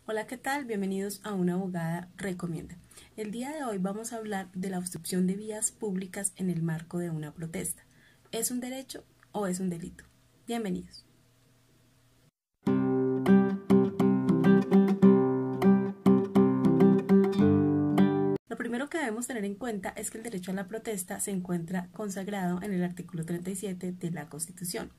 Hola, ¿qué tal? Bienvenidos a Una Abogada Recomienda. El día de hoy vamos a hablar de la obstrucción de vías públicas en el marco de una protesta. ¿Es un derecho o es un delito? Bienvenidos. Lo primero que debemos tener en cuenta es que el derecho a la protesta se encuentra consagrado en el artículo 37 de la Constitución,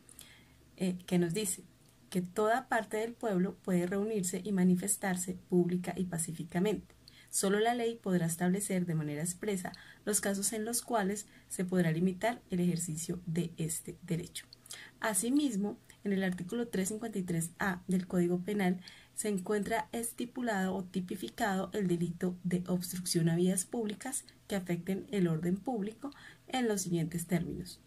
que nos dice que toda parte del pueblo puede reunirse y manifestarse pública y pacíficamente. Solo la ley podrá establecer de manera expresa los casos en los cuales se podrá limitar el ejercicio de este derecho. Asimismo, en el artículo 353A del Código Penal se encuentra estipulado o tipificado el delito de obstrucción a vías públicas que afecten el orden público en los siguientes términos: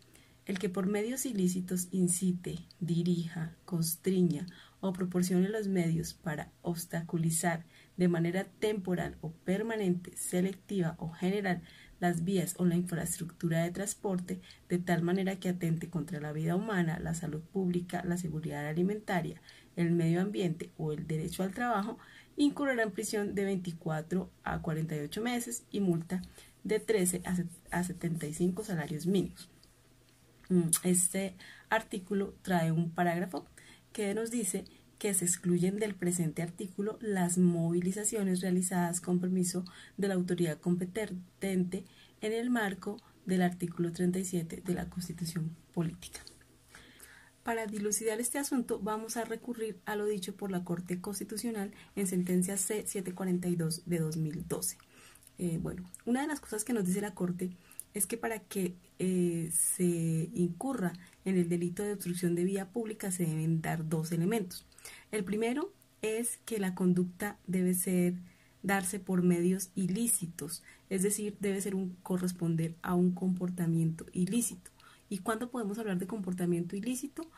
el que por medios ilícitos incite, dirija, constriña o proporcione los medios para obstaculizar de manera temporal o permanente, selectiva o general las vías o la infraestructura de transporte de tal manera que atente contra la vida humana, la salud pública, la seguridad alimentaria, el medio ambiente o el derecho al trabajo, incurrirá en prisión de 24 a 48 meses y multa de 13 a 75 salarios mínimos. Este artículo trae un parágrafo que nos dice que se excluyen del presente artículo las movilizaciones realizadas con permiso de la autoridad competente en el marco del artículo 37 de la Constitución Política. Para dilucidar este asunto vamos a recurrir a lo dicho por la Corte Constitucional en sentencia C-742 de 2012. Una de las cosas que nos dice la Corte es que para que se incurra en el delito de obstrucción de vía pública se deben dar dos elementos. El primero es que la conducta debe darse por medios ilícitos, es decir, debe corresponder a un comportamiento ilícito. ¿Y cuándo podemos hablar de comportamiento ilícito?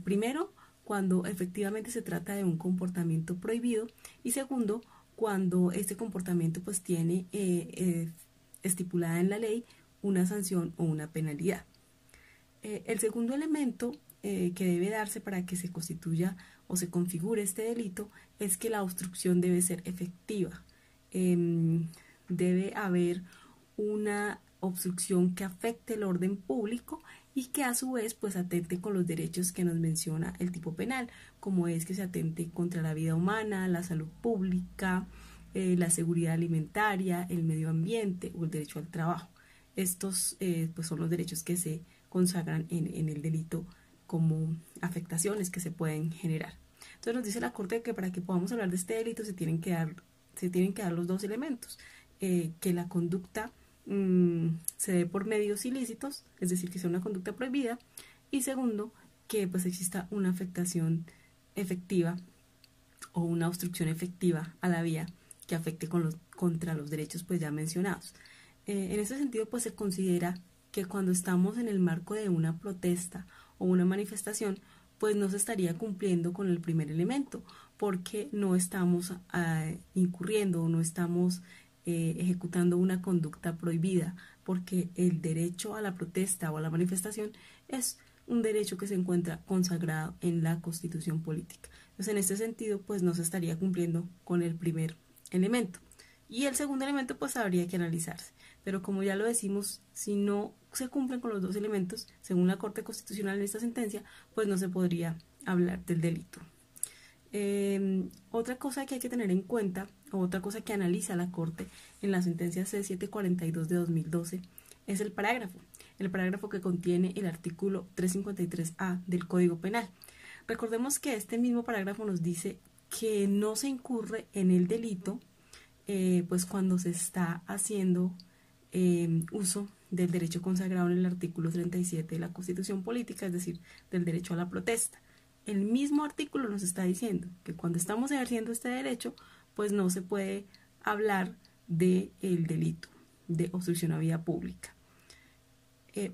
Primero, cuando efectivamente se trata de un comportamiento prohibido, y segundo, cuando este comportamiento pues tiene estipulada en la ley una sanción o una penalidad. El segundo elemento que debe darse para que se constituya o se configure este delito es que la obstrucción debe ser efectiva. Debe haber una obstrucción que afecte el orden público y que a su vez pues atente con los derechos que nos menciona el tipo penal, como es que se atente contra la vida humana, la salud pública, la seguridad alimentaria, el medio ambiente o el derecho al trabajo. Estos pues son los derechos que se consagran en el delito como afectaciones que se pueden generar. Entonces nos dice la Corte que para que podamos hablar de este delito se tienen que dar los dos elementos, que la conducta se dé por medios ilícitos, es decir, que sea una conducta prohibida, y segundo, que pues exista una afectación efectiva o una obstrucción efectiva a la vía que afecte contra los derechos pues ya mencionados. En ese sentido pues se considera que cuando estamos en el marco de una protesta o una manifestación pues no se estaría cumpliendo con el primer elemento, porque no estamos incurriendo o no estamos ejecutando una conducta prohibida, porque el derecho a la protesta o a la manifestación es un derecho que se encuentra consagrado en la Constitución Política. Entonces, en este sentido, pues no se estaría cumpliendo con el primer elemento. Y el segundo elemento, pues habría que analizarse. Pero como ya lo decimos, si no se cumplen con los dos elementos, según la Corte Constitucional en esta sentencia, pues no se podría hablar del delito. Otra cosa que hay que tener en cuenta, o otra cosa que analiza la Corte en la sentencia C-742 de 2012, es el parágrafo que contiene el artículo 353A del Código Penal. Recordemos que este mismo parágrafo nos dice que no se incurre en el delito pues cuando se está haciendo uso del derecho consagrado en el artículo 37 de la Constitución Política, es decir, del derecho a la protesta. El mismo artículo nos está diciendo que cuando estamos ejerciendo este derecho, pues no se puede hablar del delito de obstrucción a vía pública.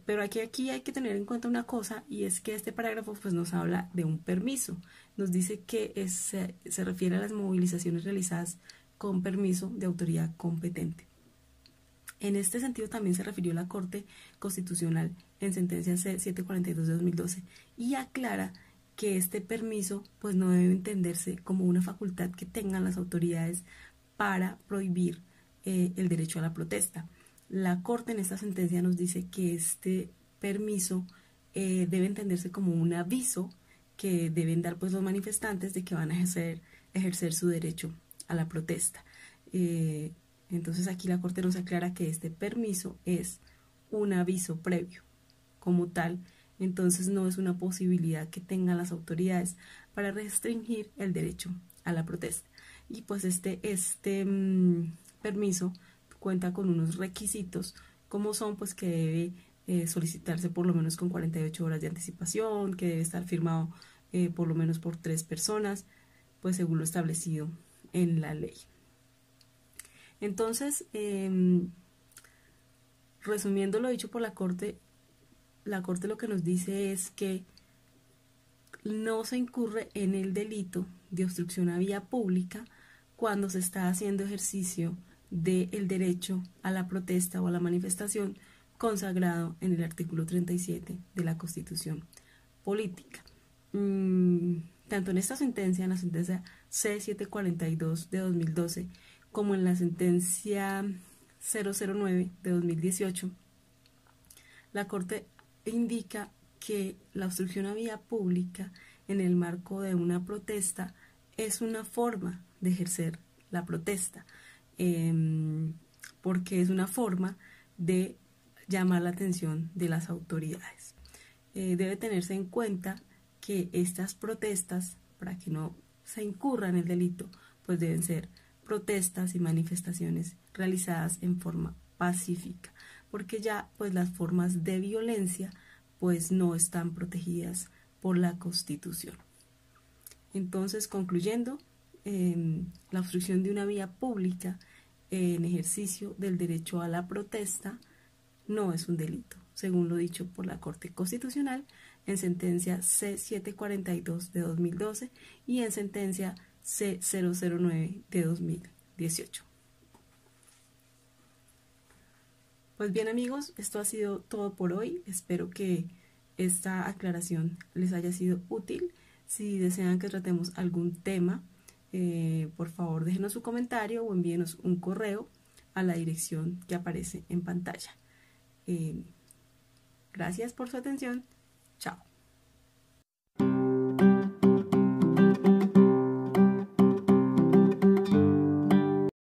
Pero aquí hay que tener en cuenta una cosa, y es que este parágrafo pues nos habla de un permiso. Nos dice que se refiere a las movilizaciones realizadas con permiso de autoridad competente. En este sentido también se refirió la Corte Constitucional en sentencia C-742 de 2012 y aclara que este permiso pues no debe entenderse como una facultad que tengan las autoridades para prohibir el derecho a la protesta. La Corte en esta sentencia nos dice que este permiso debe entenderse como un aviso que deben dar pues los manifestantes de que van a ejercer su derecho a la protesta. Entonces aquí la Corte nos aclara que este permiso es un aviso previo como tal, entonces no es una posibilidad que tengan las autoridades para restringir el derecho a la protesta. Y pues este permiso cuenta con unos requisitos, como son pues que debe solicitarse por lo menos con 48 horas de anticipación, que debe estar firmado por lo menos por 3 personas, pues según lo establecido en la ley. Entonces, resumiendo lo dicho por la Corte lo que nos dice es que no se incurre en el delito de obstrucción a vía pública cuando se está haciendo ejercicio del derecho a la protesta o a la manifestación consagrado en el artículo 37 de la Constitución Política. Tanto en esta sentencia, en la sentencia C742 de 2012, como en la sentencia 009 de 2018, la Corte indica que la obstrucción a vía pública en el marco de una protesta es una forma de ejercer la protesta, porque es una forma de llamar la atención de las autoridades. Debe tenerse en cuenta que estas protestas, para que no se incurra en el delito, pues deben ser protestas y manifestaciones realizadas en forma pacífica, porque ya pues las formas de violencia pues no están protegidas por la Constitución. Entonces, concluyendo, la obstrucción de una vía pública en ejercicio del derecho a la protesta no es un delito, según lo dicho por la Corte Constitucional en sentencia C742 de 2012 y en sentencia C009 de 2018. Pues bien amigos, esto ha sido todo por hoy. Espero que esta aclaración les haya sido útil. Si desean que tratemos algún tema, por favor déjenos su comentario o envíenos un correo a la dirección que aparece en pantalla. Gracias por su atención. Chao.